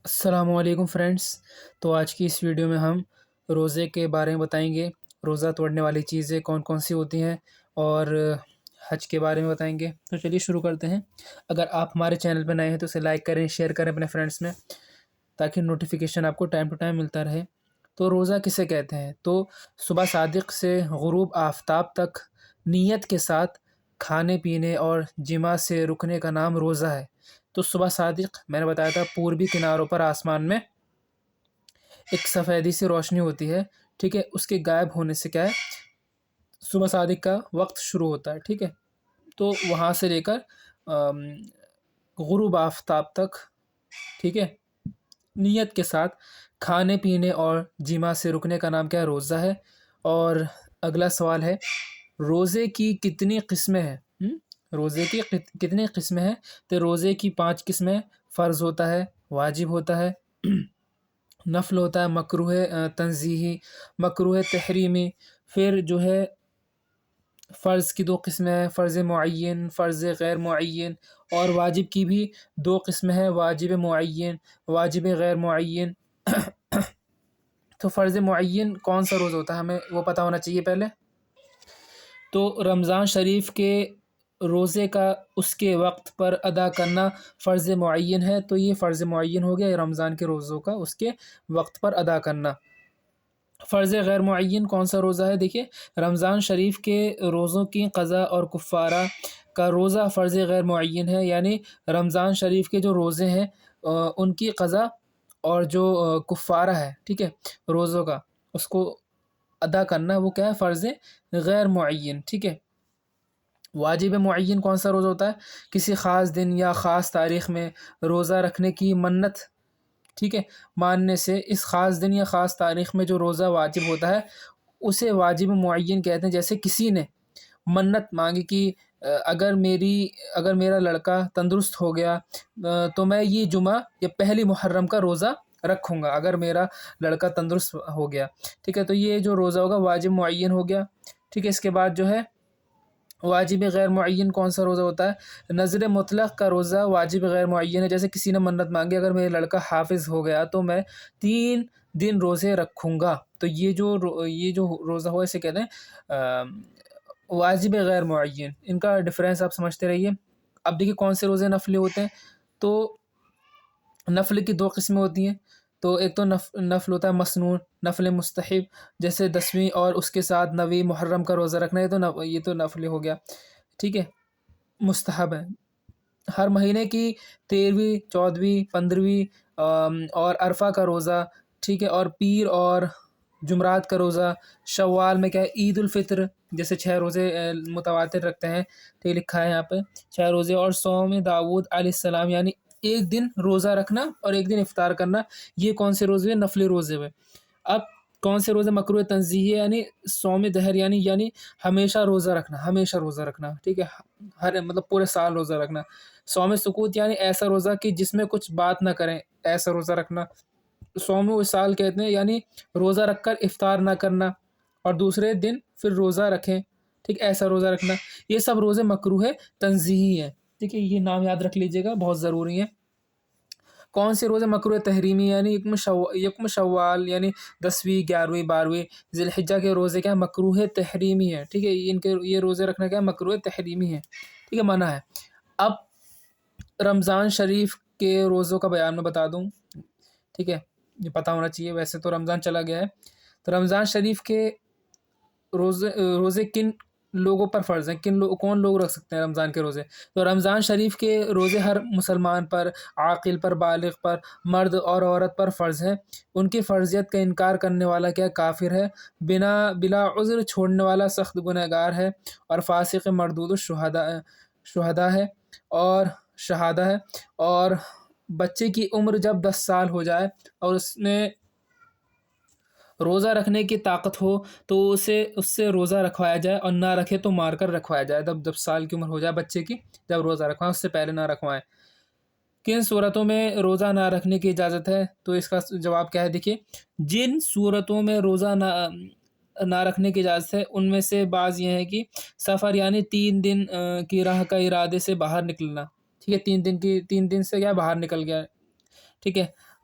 السلام علیکم فرینڈس۔ تو آج کی اس ویڈیو میں ہم روزے کے بارے میں بتائیں گے۔ روزہ توڑنے والی چیزیں کون کون سی ہوتی ہیں اور حج کے بارے میں بتائیں گے۔ تو چلیے شروع کرتے ہیں۔ اگر آپ ہمارے چینل پہ نئے ہیں تو اسے لائک کریں، شیئر کریں اپنے فرینڈس میں، تاکہ نوٹیفیکیشن آپ کو ٹائم ٹو ٹائم ملتا رہے۔ تو روزہ کسے کہتے ہیں؟ تو صبح صادق سے غروب آفتاب تک نیت کے ساتھ کھانے پینے اور جماع سے رکنے کا نام روزہ ہے۔ تو صبح صادق میں نے بتایا تھا پوربی کناروں پر آسمان میں ایک سفیدی سی روشنی ہوتی ہے، ٹھیک ہے، اس کے غائب ہونے سے کیا ہے، صبح صادق کا وقت شروع ہوتا ہے، ٹھیک ہے۔ تو وہاں سے لے کر غروب آفتاب تک، ٹھیک ہے، نیت کے ساتھ کھانے پینے اور جماع سے رکنے کا نام کیا ہے؟ روزہ ہے۔ اور اگلا سوال ہے، روزے کی کتنی قسمیں ہیں؟ روزے کی کتنی قسمیں ہیں؟ تو روزے کی 5 قسمیں: فرض ہوتا ہے، واجب ہوتا ہے، نفل ہوتا ہے، مکروہ تنزیہی، مکروہ تحریمی، پھر جو ہے فرض کی 2 قسمیں ہیں، فرض معین، فرض غیر معین، اور واجب کی بھی 2 قسمیں ہیں، واجب معین، واجب غیر معین۔ تو فرض معین کون سا روز ہوتا ہے، ہمیں وہ پتہ ہونا چاہیے پہلے۔ تو رمضان شریف کے روزے کا اس کے وقت پر ادا کرنا فرض معین ہے، تو یہ فرض معین ہو گیا رمضان کے روزوں کا اس کے وقت پر ادا کرنا۔ فرض غیر معین کون سا روزہ ہے؟ دیکھیے، رمضان شریف کے روزوں کی قضا اور کفارہ کا روزہ فرض غیر معین ہے، یعنی رمضان شریف کے جو روزے ہیں ان کی قضا اور جو کفارہ ہے، ٹھیک ہے، روزوں کا، اس کو ادا کرنا وہ کیا ہے؟ فرض غیر معین، ٹھیک ہے۔ واجب معین کون سا روزہ ہوتا ہے؟ کسی خاص دن یا خاص تاریخ میں روزہ رکھنے کی منت، ٹھیک ہے، ماننے سے اس خاص دن یا خاص تاریخ میں جو روزہ واجب ہوتا ہے اسے واجب معین کہتے ہیں۔ جیسے کسی نے منت مانگی کہ اگر میرا لڑکا تندرست ہو گیا تو میں یہ جمعہ یا پہلی محرم کا روزہ رکھوں گا، اگر میرا لڑکا تندرست ہو گیا، ٹھیک ہے، تو یہ جو روزہ ہوگا واجب معین ہو گیا، ٹھیک ہے۔ اس کے بعد جو ہے واجب غیر معین کون سا روزہ ہوتا ہے؟ نظر مطلق کا روزہ واجب غیر معین ہے۔ جیسے کسی نے منت مانگی اگر میرا لڑکا حافظ ہو گیا تو میں 3 دن روزے رکھوں گا، تو یہ جو روزہ ہو اسے کہتے ہیں واجب غیر معین۔ ان کا ڈفرینس آپ سمجھتے رہیے۔ اب دیکھیے کون سے روزے نفلی ہوتے ہیں۔ تو نفل کی 2 قسمیں ہوتی ہیں۔ تو ایک تو نفل ہوتا ہے مسنون، نفل مستحب، جیسے 10ویں اور اس کے ساتھ 9ویں محرم کا روزہ رکھنا ہے، تو یہ تو نفل ہو گیا، ٹھیک ہے، مستحب ہے۔ ہر مہینے کی 13ویں، 14ویں، 15ویں اور عرفہ کا روزہ، ٹھیک ہے، اور پیر اور جمعرات کا روزہ۔ شوال میں کیا ہے؟ عید الفطر، جیسے 6 روزے متواتر رکھتے ہیں، ٹھیک لکھا ہے یہاں پہ 6 روزے، اور صوم داؤد علیہ السلام، یعنی ایک دن روزہ رکھنا اور ایک دن افطار کرنا۔ یہ کون سے روزے ہیں؟ نفلی روزے ہوئے۔ اب کون سے روزے مکروہ تنزیہی ہے؟ یعنی صوم دہر، یعنی ہمیشہ روزہ رکھنا، ٹھیک ہے، مطلب پورے سال روزہ رکھنا۔ صوم سکوت یعنی ایسا روزہ کہ جس میں کچھ بات نہ کریں، ایسا روزہ رکھنا۔ صوم وصال کہتے ہیں، یعنی روزہ رکھ کر افطار نہ کرنا اور دوسرے دن پھر روزہ رکھیں، ٹھیک، ایسا روزہ رکھنا۔ یہ سب روزے مکروہ تنزیہی ہیں، ٹھیک ہے، یہ نام یاد رکھ لیجیے گا، بہت ضروری ہے۔ کون سے روزے مکروہ تحریمی؟ یعنی یکم شوال، یعنی 10ویں، 11ویں، 12ویں ذی الحجہ کے روزے کیا مکروہ تحریمی ہے، ٹھیک ہے، یہ روزے رکھنا کیا مکروہ تحریمی ہے، ٹھیک ہے، منع ہے۔ اب رمضان شریف کے روزوں کا بیان میں بتا دوں، ٹھیک ہے، یہ پتہ ہونا چاہیے، ویسے تو رمضان چلا گیا ہے۔ تو رمضان شریف کے روزے کن لوگوں پر فرض ہیں؟ کون لوگ رکھ سکتے ہیں رمضان کے روزے؟ تو رمضان شریف کے روزے ہر مسلمان پر، عاقل پر، بالغ پر، مرد اور عورت پر فرض ہے۔ ان کی فرضیت کا انکار کرنے والا کیا کافر ہے، بلا عذر چھوڑنے والا سخت گنہگار ہے، اور فاسق مردود شہداء ہے اور شہادہ ہے۔ اور بچے کی عمر جب 10 سال ہو جائے اور اس میں روزہ رکھنے کی طاقت ہو تو اس سے روزہ رکھوایا جائے، اور نہ رکھے تو مار کر رکھوایا جائے۔ جب 10 سال کی عمر ہو جائے بچے کی، جب روزہ رکھوائیں، اس سے پہلے نہ رکھوائیں۔ کن صورتوں میں روزہ نہ رکھنے کی اجازت ہے؟ تو اس کا جواب کیا ہے؟ دیکھیے، جن صورتوں میں روزہ نہ رکھنے کی اجازت ہے ان میں سے بعض یہ ہیں کہ سفر، یعنی 3 دن کی راہ کا ارادے سے باہر نکلنا، ٹھیک ہے، 3 دن سے کیا باہر نکل گیا، ٹھیک ہے،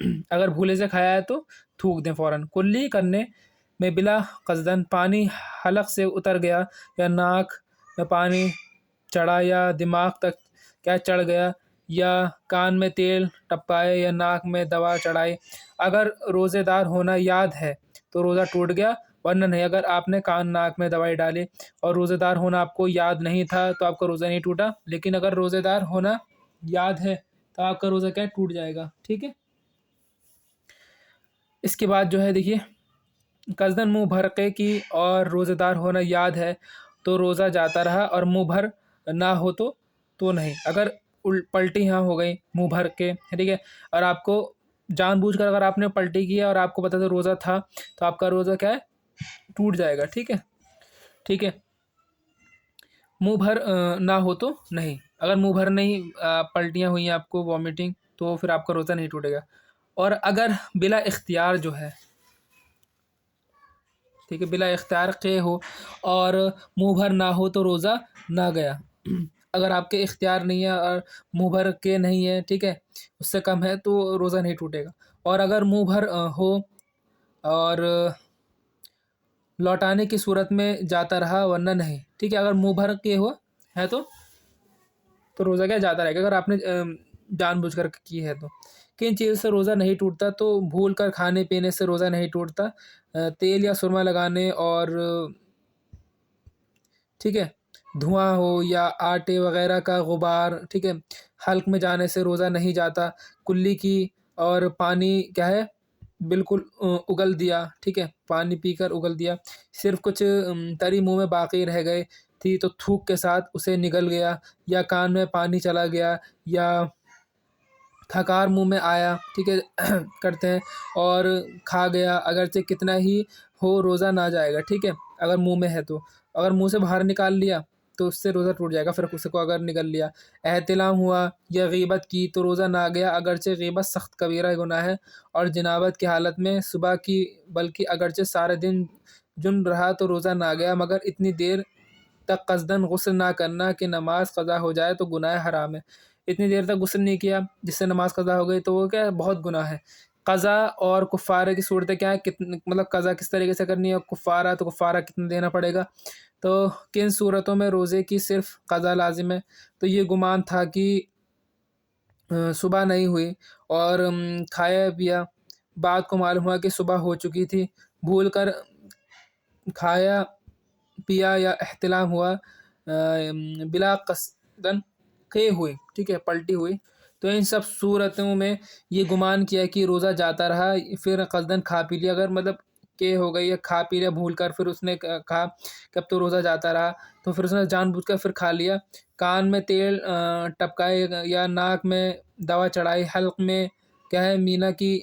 اگر بھولے سے کھایا ہے تو تھوک دیں فوراً۔ کلی کرنے میں بلا قصدن پانی حلق سے اتر گیا یا ناک میں پانی چڑھا یا دماغ تک کیا چڑھ گیا یا کان میں تیل ٹپکائے یا ناک میں دوا چڑھائے، اگر روزے دار ہونا یاد ہے تو روزہ ٹوٹ گیا، ورنہ نہیں۔ اگر آپ نے کان ناک میں دوائی ڈالی اور روزے دار ہونا آپ کو یاد نہیں تھا تو آپ کا روزہ نہیں ٹوٹا، لیکن اگر روزے دار ہونا یاد ہے تو آپ کا روزہ کیا ٹوٹ جائے گا، ٹھیک ہے۔ اس کے بعد جو ہے دیکھیے، قصدن منہ بھرقے کی اور روزے دار ہونا یاد ہے تو روزہ جاتا رہا، اور منہ بھر نہ ہو تو نہیں۔ اگر پلٹی ہاں ہو گئی منہ بھر کے، ٹھیک ہے، اور آپ کو جان بوجھ کر اگر آپ نے پلٹی کیا اور آپ کو پتہ تھا روزہ تھا تو آپ کا روزہ کیا ہے، ٹوٹ جائے گا، ٹھیک ہے، ٹھیک ہے۔ منہ بھر نہ ہو تو نہیں، اگر منہ بھر نہیں پلٹیاں ہوئی ہیں آپ کو، وامٹنگ، تو پھر آپ کا روزہ نہیں ٹوٹے گا۔ اور اگر بلا اختیار جو ہے، ٹھیک ہے، بلا اختیار قے ہو اور منہ بھر نہ ہو تو روزہ نہ گیا۔ اگر آپ کے اختیار نہیں ہے اور منہ بھر کے نہیں ہے، ٹھیک ہے، اس سے کم ہے تو روزہ نہیں ٹوٹے گا۔ اور اگر منہ بھر ہو اور لوٹانے کی صورت میں جاتا رہا، ورنہ نہیں، ٹھیک ہے۔ اگر منہ بھر کے ہو ہے تو روزہ کیا جاتا رہے گا، اگر آپ نے جان بوجھ کر کی ہے تو۔ کن چیزوں سے روزہ نہیں ٹوٹتا؟ تو بھول کر کھانے پینے سے روزہ نہیں ٹوٹتا، تیل یا سرما لگانے اور ٹھیک ہے دھواں ہو یا آٹے وغیرہ کا غبار، ٹھیک ہے، حلق میں جانے سے روزہ نہیں جاتا، کلی کی اور پانی کیا ہے بالکل اگل دیا، ٹھیک ہے، پانی پی کر اگل دیا، صرف کچھ تری منہ میں باقی رہ گئے تھی تو تھوک کے ساتھ اسے نگل گیا، یا کان میں پانی چلا گیا، یا تھکار منہ میں آیا، ٹھیک ہے کرتے ہیں اور کھا گیا، اگرچہ کتنا ہی ہو روزہ نہ جائے گا، ٹھیک ہے، اگر منہ میں ہے تو۔ اگر منہ سے باہر نکال لیا تو اس سے روزہ ٹوٹ جائے گا، پھر اس کو اگر نگل لیا۔ احتلام ہوا یا غیبت کی تو روزہ نہ گیا، اگرچہ غیبت سخت کبیرہ گناہ ہے، اور جنابت کی حالت میں صبح کی بلکہ اگرچہ سارے دن جن رہا تو روزہ نہ گیا، مگر اتنی دیر تک قصدن غسل نہ کرنا کہ نماز قضا ہو جائے تو گناہ حرام ہے۔ اتنی دیر تک غسل نہیں کیا جس سے نماز قضا ہو گئی تو وہ کیا ہے، بہت گناہ ہے۔ قضا اور کفارہ کی صورتیں کیا ہے، مطلب قضا کس طریقے سے کرنی ہے، اور کفارہ تو کفارہ کتنا دینا پڑے گا۔ تو کن صورتوں میں روزے کی صرف قضا لازم ہے؟ تو یہ گمان تھا کہ صبح نہیں ہوئی اور کھایا پیا، بعد کو معلوم ہوا کہ صبح ہو چکی تھی، بھول کر کھایا پیا یا احتلام ہوا بلا قصدن قے ہوئی، ٹھیک ہے، پلٹی ہوئی، تو ان سب صورتوں میں یہ گمان کیا کہ روزہ جاتا رہا، پھر قصدن کھا پی لیا، اگر مطلب کہ ہو گئی یا کھا پی لیا بھول کر، پھر اس نے کہا کہ اب تو روزہ جاتا رہا، تو پھر اس نے جان بوجھ کر پھر کھا لیا، کان میں تیل ٹپکائے یا ناک میں دوا چڑھائی، حلق میں کیا ہے مینا کی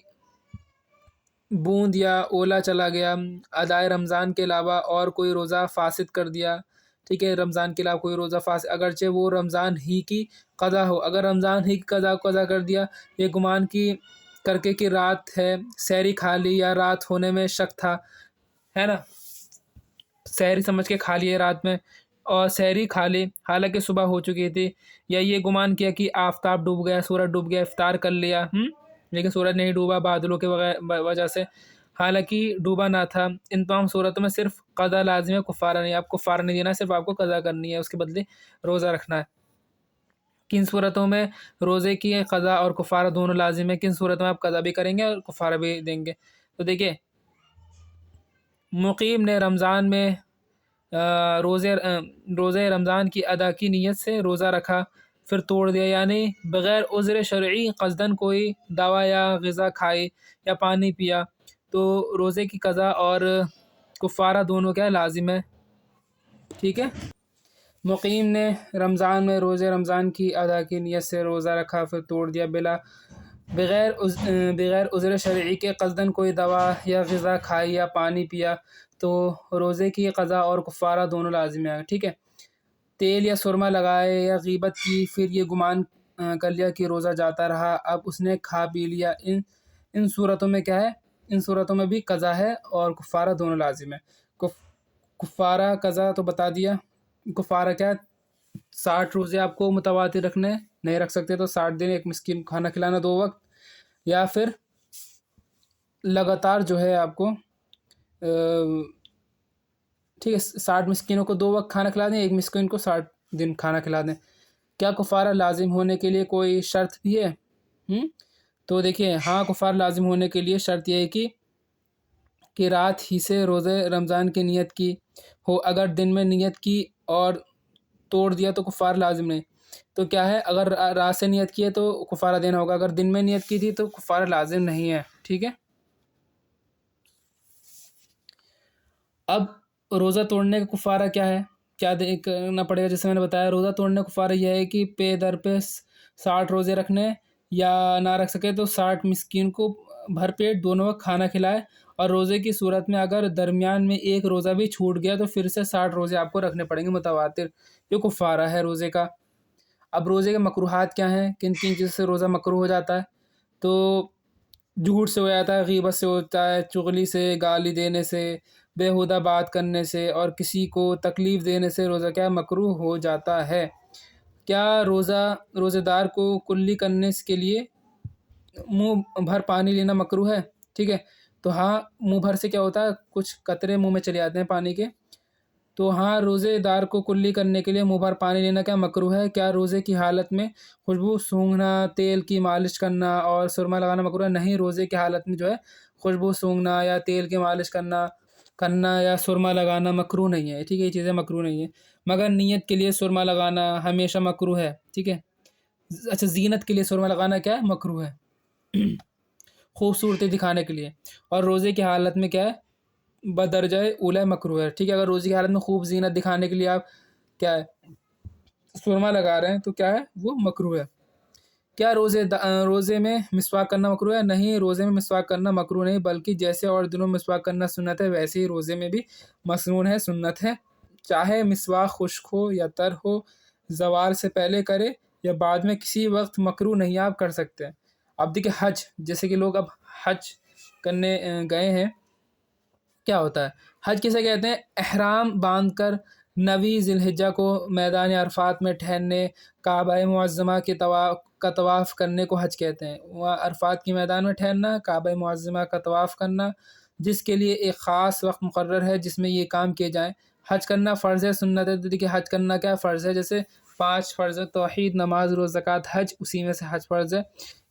بوند یا اولا چلا گیا، ادائے رمضان کے علاوہ اور کوئی روزہ فاسد کر دیا، ٹھیک ہے، رمضان کے علاوہ کوئی روزہ فاسد اگرچہ وہ رمضان ہی کی قضا ہو، اگر رمضان ہی کی قضا کر دیا، یہ گمان کی کر کے کہ رات ہے، سحری کھا لی یا رات ہونے میں شک تھا، ہے نا، سحری سمجھ کے کھا لیے رات میں اور سحری کھا لی حالانکہ صبح ہو چکی تھی، یا یہ گمان کیا کہ آفتاب ڈوب گیا، سورج ڈوب گیا، افطار کر لیا، لیکن سورج نہیں ڈوبا بادلوں کے وجہ سے، حالانکہ ڈوبا نہ تھا۔ ان تمام صورتوں میں صرف قضا لازم ہے، کفارہ نہیں، آپ کفارہ نہیں دینا، صرف آپ کو قضا کرنی ہے، اس کے بدلے روزہ رکھنا ہے۔ کن صورتوں میں روزے کی قضا اور کفارہ دونوں لازم ہے؟ کن صورتوں میں آپ قضا بھی کریں گے اور کفارہ بھی دیں گے؟ تو دیکھیں، مقیم نے رمضان میں روزے رمضان کی ادا کی نیت سے روزہ رکھا، پھر توڑ دیا، یعنی بغیر عذر شرعی قصدن کوئی دوا یا غذا کھائی یا پانی پیا، تو روزے کی قضا اور کفارہ دونوں کیا لازم ہے، ٹھیک ہے۔ مقیم نے رمضان میں روزے رمضان کی ادا کی نیت سے روزہ رکھا، پھر توڑ دیا، بغیر عذر شرعی کے قصدن کوئی دوا یا غذا کھائی یا پانی پیا، تو روزے کی قضا اور کفارہ دونوں لازم ہے، ٹھیک ہے۔ تیل یا سرما لگائے یا غیبت کی، پھر یہ گمان کر لیا کہ روزہ جاتا رہا، اب اس نے کھا پی لیا، ان صورتوں میں کیا ہے، ان صورتوں میں بھی قضا ہے اور کفارہ دونوں لازم ہے۔ کفارہ قضا تو بتا دیا، کفارہ کیا 60 روزے آپ کو متواتر رکھنے، نہیں رکھ سکتے تو 60 دن ایک مسکین کو کھانا کھلانا 2 وقت، یا پھر لگاتار جو ہے آپ کو ٹھیک ہے 60 مسکینوں کو 2 وقت کھانا کھلا دیں، ایک مسکین کو 60 دن کھانا کھلا دیں۔ کیا کفارہ لازم ہونے کے لیے کوئی شرط بھی ہے؟ تو دیکھیے ہاں، کفار لازم ہونے کے لیے شرط یہ ہے کہ رات ہی سے روزہ رمضان کی نیت کی ہو۔ اگر دن میں نیت کی اور توڑ دیا تو کفار لازم نہیں۔ تو کیا ہے، اگر رات سے نیت کی ہے تو کفارہ دینا ہوگا، اگر دن میں نیت کی تھی تو کفارہ لازم نہیں ہے، ٹھیک ہے۔ اب روزہ توڑنے کا کفارہ کیا ہے، کیا کرنا پڑے گا؟ جیسے میں نے بتایا، روزہ توڑنے کا کفارہ یہ ہے کہ پے در پہ 60 روزے رکھنے، یا نہ رکھ سکے تو 60 مسکین کو بھر پیٹ دونوں وقت کھانا کھلائے، اور روزے کی صورت میں اگر درمیان میں ایک روزہ بھی چھوٹ گیا تو پھر سے 60 روزے آپ کو رکھنے پڑیں گے متواتر۔ یہ کفارہ ہے روزے کا۔ اب روزے کے مکروہات کیا ہیں، کن کن چیز سے روزہ مکروہ ہو جاتا ہے؟ تو جھوٹ سے ہو جاتا ہے، غیبت سے ہوتا ہے، چغلی سے، گالی دینے سے، بیہودہ بات کرنے سے، اور کسی کو تکلیف دینے سے روزہ کیا مکروہ ہو جاتا ہے۔ کیا روزہ دار کو کلی کرنے کے لیے منہ بھر پانی لینا مکروہ ہے؟ ٹھیک ہے، تو ہاں، منہ بھر سے کیا ہوتا ہے، کچھ قطرے منہ میں چلے جاتے ہیں پانی کے۔ تو ہاں، روزے دار کو کلی کرنے کے لیے منہ بھر پانی لینا کیا مکروہ ہے؟ کیا روزے کی حالت میں خوشبو سونگھنا، تیل کی مالش کرنا اور سرما لگانا مکروہ ہے؟ نہیں، روزے کی حالت میں جو ہے خوشبو سونگھنا یا تیل کی مالش کرنا یا سرما لگانا مکروہ نہیں ہے، ٹھیک ہے، یہ چیزیں مکروہ نہیں ہیں۔ مگر نیت کے لیے سرما لگانا ہمیشہ مکروہ ہے، ٹھیک ہے۔ اچھا، زینت کے لیے سرما لگانا کیا ہے، مکروہ ہے، خوبصورتی دکھانے کے لیے۔ اور روزے کی حالت میں کیا ہے، بدرجہ اولی مکروہ ہے، ٹھیک ہے۔ اگر روزے کی حالت میں خوب زینت دکھانے کے لیے آپ کیا ہے سرما لگا رہے ہیں تو کیا ہے، وہ مکروہ ہے۔ کیا روزے میں مسواک کرنا مکروہ ہے؟ نہیں، روزے میں مسواک کرنا مکروہ نہیں، بلکہ جیسے اور دنوں میں مسواک کرنا سنت ہے ویسے ہی روزے میں بھی مسنون ہے، سنت ہے۔ چاہے مسواک خشک ہو یا تر ہو، زوال سے پہلے کرے یا بعد میں، کسی وقت مکروہ نہیں آپ کر سکتے ہیں۔ اب دیکھیں حج، جیسے کہ لوگ اب حج کرنے گئے ہیں، کیا ہوتا ہے حج کسے کہتے ہیں؟ احرام باندھ کر 9 ذی الحجہ کو میدان عرفات میں ٹھہرنے، کعبہ معظمہ کا طواف کرنے کو حج کہتے ہیں۔ وہاں عرفات کی میدان میں ٹھہرنا، کعبہ معظمہ کا طواف کرنا، جس کے لیے ایک خاص وقت مقرر ہے جس میں یہ کام کیے جائیں۔ حج کرنا فرض ہے، سنت ہے؟ تو دیکھیے حج کرنا کیا فرض ہے، جیسے 5 فرض ہے، توحید، نماز، روزہ، زکوٰۃ، حج، اسی میں سے حج فرض ہے۔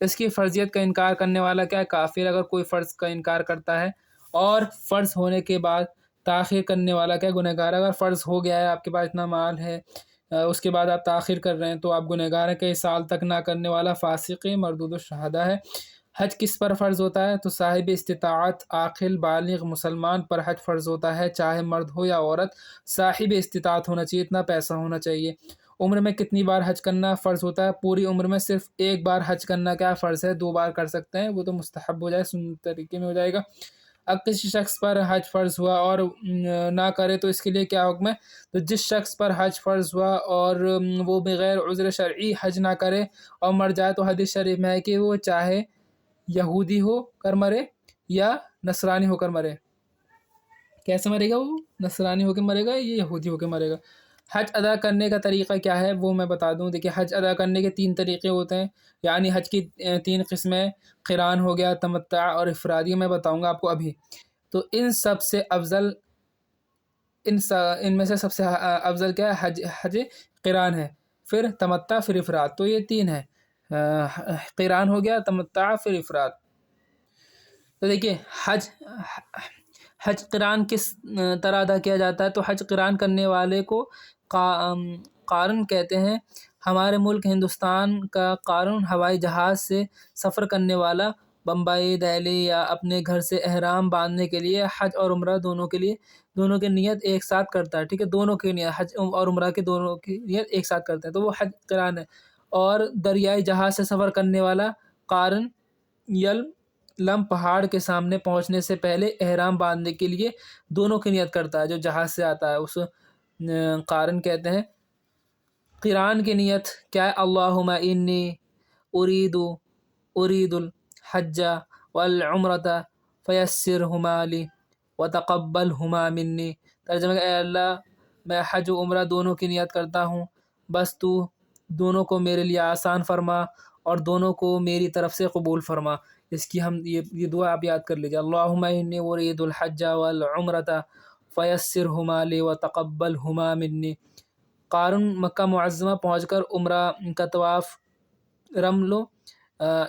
اس کی فرضیت کا انکار کرنے والا کیا ہے، کافر۔ اگر کوئی فرض کا انکار کرتا ہے اور فرض ہونے کے بعد تاخیر کرنے والا کیا گنہگار ہے۔ اگر فرض ہو گیا ہے، آپ کے پاس اتنا مال ہے، اس کے بعد آپ تاخیر کر رہے ہیں تو آپ گنہگار ہیں۔ کئی سال تک نہ کرنے والا فاسق مردود الشہادہ ہے۔ حج کس پر فرض ہوتا ہے؟ تو صاحب استطاعت، عاقل، بالغ مسلمان پر حج فرض ہوتا ہے، چاہے مرد ہو یا عورت۔ صاحب استطاعت ہونا چاہیے، اتنا پیسہ ہونا چاہیے۔ عمر میں کتنی بار حج کرنا فرض ہوتا ہے؟ پوری عمر میں صرف 1 بار حج کرنا کیا فرض ہے، 2 بار کر سکتے ہیں، وہ تو مستحب ہو جائے، سنت طریقے میں ہو جائے گا۔ اب کسی شخص پر حج فرض ہوا اور نہ کرے تو اس کے لیے کیا حکم ہے؟ تو جس شخص پر حج فرض ہوا اور وہ بغیر عذر شرعی حج نہ کرے اور مر جائے تو حدیث شریف میں ہے کہ وہ چاہے یہودی ہو کر مرے یا نصرانی ہو کر مرے۔ کیسے مرے گا وہ؟ نصرانی ہو کے مرے گا یا یہودی ہو کے مرے گا؟ حج ادا کرنے کا طریقہ کیا ہے وہ میں بتا دوں۔ دیکھیے حج ادا کرنے کے 3 طریقے ہوتے ہیں، یعنی حج کی 3 قسمیں، قران ہو گیا، تمتع اور افرادی، میں بتاؤں گا آپ کو ابھی۔ تو ان سب سے افضل، ان میں سے سب سے افضل کیا ہے؟ حج قران ہے، پھر تمتع، پھر افراد۔ تو یہ 3 ہے، قران ہو گیا، تمتع، پھر افراد۔ تو دیکھیے حج قران کس طرح ادا کیا جاتا ہے؟ تو حج قران کرنے والے کو قارن کہتے ہیں۔ ہمارے ملک ہندوستان کا قارن ہوائی جہاز سے سفر کرنے والا بمبئی، دہلی یا اپنے گھر سے احرام باندھنے کے لیے حج اور عمرہ دونوں کی نیت ایک ساتھ کرتا ہے، ٹھیک ہے، دونوں کی نیت، حج اور عمرہ کے دونوں کی نیت ایک ساتھ کرتا ہے، تو وہ حج قران ہے۔ اور دریائی جہاز سے سفر کرنے والا قارن یلم پہاڑ کے سامنے پہنچنے سے پہلے احرام باندھنے کے لیے دونوں کی نیت کرتا ہے، جو جہاز سے آتا ہے اس قارن کہتے ہیں۔ قران کی نیت کیا ہے؟ اللہم انی ارید الحج والعمرۃ فیسرہما لی وتقبلہما منی۔ ترجمہ کہ اے اللہ، میں حج و عمرہ دونوں کی نیت کرتا ہوں، بس تو دونوں کو میرے لیے آسان فرما اور دونوں کو میری طرف سے قبول فرما۔ اس کی ہم یہ دعا آپ یاد کر لیجیے، اللہم انی ارید الحج والعمرۃ فیسرہما لی وتقبلہما منی۔ قارن مکہ معظمہ پہنچ کر عمرہ کا طواف رمل و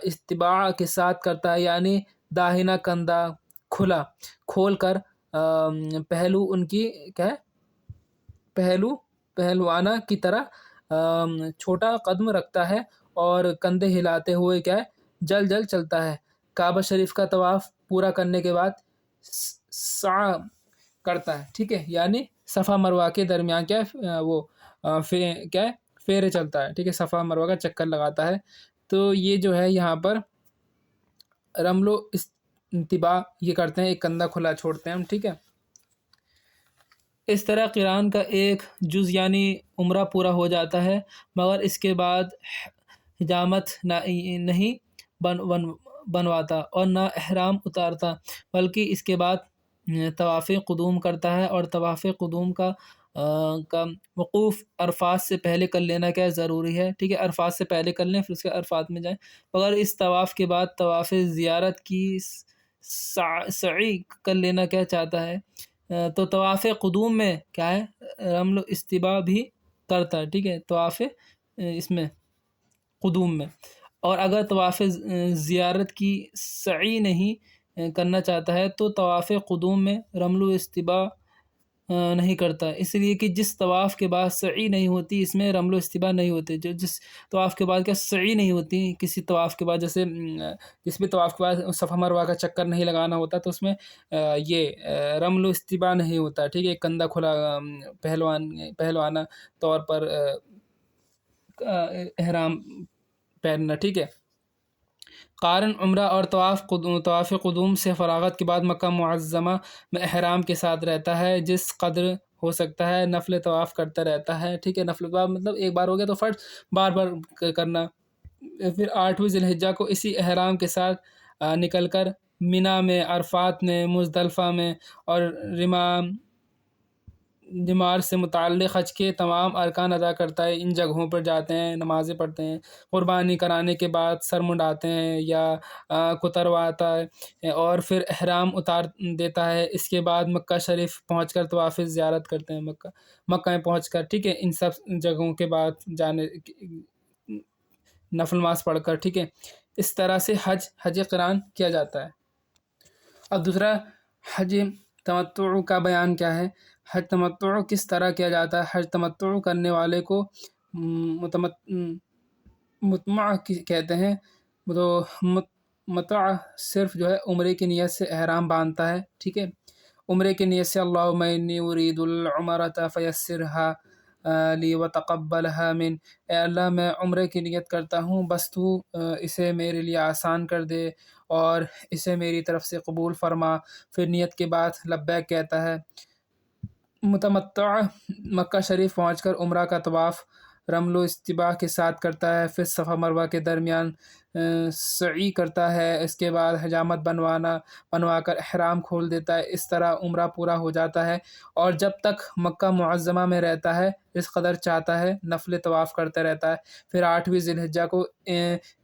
استباع کے ساتھ کرتا ہے، یعنی داہنا کندھا کھول کر پہلو ان کی کیا ہے پہلوانہ کی طرح چھوٹا قدم رکھتا ہے اور کندھے ہلاتے ہوئے کیا ہے جل چلتا ہے۔ کعبہ شریف کا طواف پورا کرنے کے بعد سعی کرتا ہے، ٹھیک ہے، یعنی صفا مروہ کے درمیان کیا ہے وہ کیا ہے پھیرے چلتا ہے، ٹھیک ہے، صفا مروہ کا چکر لگاتا ہے۔ تو یہ جو ہے یہاں پر رمل و انتباع یہ کرتے ہیں، ایک کندھا کھلا چھوڑتے ہیں ہم، ٹھیک ہے۔ اس طرح قران کا ایک جز یعنی عمرہ پورا ہو جاتا ہے، مگر اس کے بعد حجامت نہیں بنواتا اور نہ احرام اتارتا، بلکہ اس کے بعد طواف قدوم کرتا ہے، اور طواف قدوم کا وقوف عرفات سے پہلے کر لینا کیا ضروری ہے، ٹھیک ہے، عرفات سے پہلے کر لیں پھر اس کے عرفات میں جائیں۔ مگر اس طواف کے بعد طواف زیارت کی سعی کر لینا کیا چاہتا ہے، تو طواف قدوم میں کیا ہے رمل و استباع بھی کرتا ہے، ٹھیک ہے، طواف اس میں قدوم میں۔ اور اگر طواف زیارت کی سعی نہیں کرنا چاہتا ہے تو طواف قدوم میں رمل و استباع نہیں کرتا، اس لیے کہ جس طواف کے بعد سعی نہیں ہوتی اس میں رمل و استباع نہیں ہوتے۔ جس طواف کے بعد کیا سعی نہیں ہوتی، کسی طواف کے بعد جیسے جس بھی طواف کے بعد صفا مروہ کا چکر نہیں لگانا ہوتا تو اس میں یہ رمل و استباع نہیں ہوتا، ٹھیک ہے، کندھا کھلا پہلوانہ طور پر احرام پہننا، ٹھیک ہے۔ قارن عمرہ اور طواف قدوم سے فراغت کے بعد مکہ معظمہ میں احرام کے ساتھ رہتا ہے، جس قدر ہو سکتا ہے نفل طواف کرتا رہتا ہے، ٹھیک ہے۔ نفل طواف مطلب ایک بار ہو گیا تو فرض بار کرنا۔ پھر 8ویں ذی الحجہ کو اسی احرام کے ساتھ نکل کر منی میں، عرفات میں، مزدلفہ میں اور جمار سے متعلق حج کے تمام ارکان ادا کرتا ہے۔ ان جگہوں پر جاتے ہیں، نمازیں پڑھتے ہیں، قربانی کرانے کے بعد سر منڈاتے ہیں یا کترواتا ہے اور پھر احرام اتار دیتا ہے۔ اس کے بعد مکہ شریف پہنچ کر طواف زیارت کرتے ہیں، مکہ میں پہنچ کر، ٹھیک ہے، ان سب جگہوں کے بعد جانے نفل نماز پڑھ کر، ٹھیک ہے۔ اس طرح سے حج قران کیا جاتا ہے۔ اب دوسرا حج تمتع کا بیان کیا ہے۔ حج تمتع کس طرح کیا جاتا ہے؟ حج تمتع کرنے والے کو متمع کہتے ہیں۔ تو متع صرف جو ہے عمرے کی نیت سے احرام باندھتا ہے، ٹھیک ہے، عمرے کی نیت سے اللہم انی ارید العمرۃ فیسرھا لی وتقبلھا من، اے اللہ میں عمرے کی نیت کرتا ہوں، بس تو اسے میرے لیے آسان کر دے اور اسے میری طرف سے قبول فرما۔ پھر نیت کے بعد لبیک کہتا ہے۔ متمتع مکہ شریف پہنچ کر عمرہ کا طواف رمل و استباع کے ساتھ کرتا ہے، پھر صفا مروہ کے درمیان سعی کرتا ہے، اس کے بعد حجامت بنوا کر احرام کھول دیتا ہے۔ اس طرح عمرہ پورا ہو جاتا ہے، اور جب تک مکہ معظمہ میں رہتا ہے اس قدر چاہتا ہے نفل طواف کرتا رہتا ہے۔ پھر 8ویں ذی الحجہ کو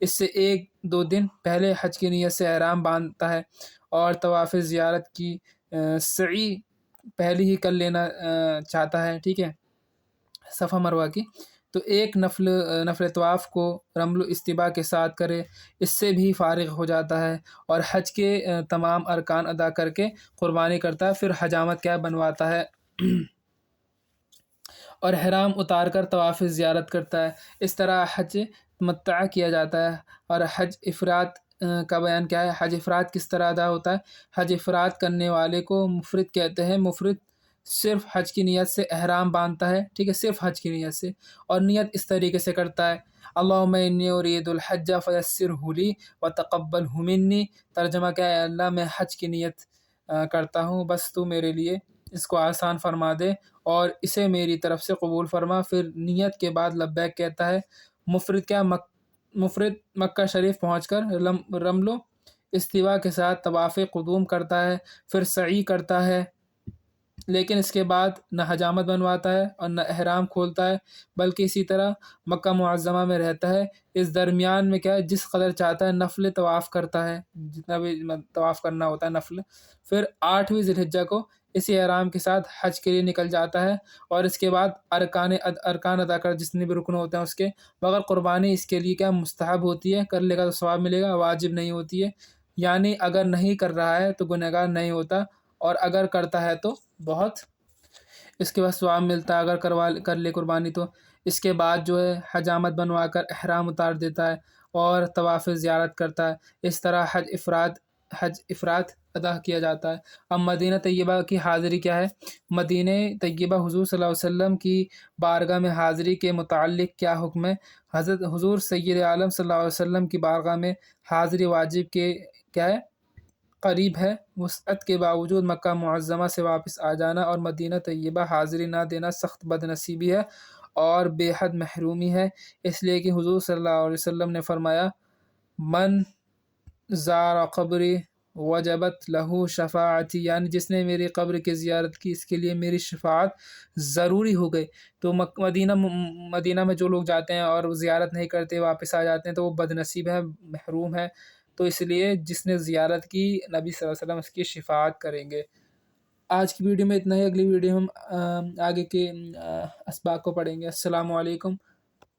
اس سے 1-2 دن پہلے حج کی نیت سے احرام باندھتا ہے اور طواف زیارت کی سعی پہلے ہی کر لینا چاہتا ہے، ٹھیک ہے، صفا مروہ کی۔ تو ایک نفل طواف کو رمل و استباع کے ساتھ کرے، اس سے بھی فارغ ہو جاتا ہے اور حج کے تمام ارکان ادا کر کے قربانی کرتا ہے، پھر حجامت کیا بنواتا ہے اور احرام اتار کر طواف زیارت کرتا ہے۔ اس طرح حج تمتع کیا جاتا ہے۔ اور حج افراد کا بیان کیا ہے؟ حج افراد کس طرح ادا ہوتا ہے؟ حج افراد کرنے والے کو مفرد کہتے ہیں۔ مفرد صرف حج کی نیت سے احرام باندھتا ہے، ٹھیک ہے، صرف حج کی نیت سے، اور نیت اس طریقے سے کرتا ہے، اللہم انی ارید الحج فیسرہ لی وتقبلہ منی۔ ترجمہ کیا ہے؟ اللہ میں حج کی نیت کرتا ہوں، بس تو میرے لیے اس کو آسان فرما دے اور اسے میری طرف سے قبول فرما۔ پھر نیت کے بعد لبیک کہتا ہے۔ مفرد کیا؟ مفرد مکہ شریف پہنچ کر رمل و استباع کے ساتھ طواف قدوم کرتا ہے، پھر سعی کرتا ہے لیکن اس کے بعد نہ حجامت بنواتا ہے اور نہ احرام کھولتا ہے، بلکہ اسی طرح مکہ معظمہ میں رہتا ہے۔ اس درمیان میں کیا ہے، جس قدر چاہتا ہے نفل طواف کرتا ہے، جتنا بھی طواف کرنا ہوتا ہے نفل۔ پھر 8ویں ذی الحجہ کو اسی احرام کے ساتھ حج کے لیے نکل جاتا ہے، اور اس کے بعد ارکان ادا کر جتنے بھی رکن ہوتے ہیں اس کے، مگر قربانی اس کے لیے کیا مستحب ہوتی ہے، کر لے گا تو ثواب ملے گا، واجب نہیں ہوتی ہے۔ یعنی اگر نہیں کر رہا ہے تو گنہگار نہیں ہوتا، اور اگر کرتا ہے تو بہت اس کے بعد ثواب ملتا ہے اگر کر لے قربانی تو۔ اس کے بعد جو ہے حجامت بنوا کر احرام اتار دیتا ہے اور طواف زیارت کرتا ہے۔ اس طرح حج افراد ادا کیا جاتا ہے۔ اب مدینہ طیبہ کی حاضری کیا ہے؟ مدینہ طیبہ حضور صلی اللہ علیہ وسلم کی بارگاہ میں حاضری کے متعلق کیا حکم ہے؟ حضرت حضور سید عالم صلی اللہ علیہ وسلم کی بارگاہ میں حاضری واجب کے کیا ہے؟ قریب ہے۔ وسعت کے باوجود مکہ معظمہ سے واپس آ جانا اور مدینہ طیبہ حاضری نہ دینا سخت بد نصیبی ہے اور بے حد محرومی ہے، اس لیے کہ حضور صلی اللہ علیہ وسلم نے فرمایا، من زار قبری وجبت لہو شفاعتی، یعنی جس نے میری قبر کی زیارت کی اس کے لیے میری شفاعت ضروری ہو گئی۔ تو مدینہ میں جو لوگ جاتے ہیں اور زیارت نہیں کرتے واپس آ جاتے ہیں تو وہ بد نصیب ہے، محروم ہے۔ تو اس لیے جس نے زیارت کی نبی صلی اللہ علیہ وسلم اس کی شفاعت کریں گے۔ آج کی ویڈیو میں اتنا ہی، اگلی ویڈیو ہم آگے کے اسباق کو پڑھیں گے۔ السلام علیکم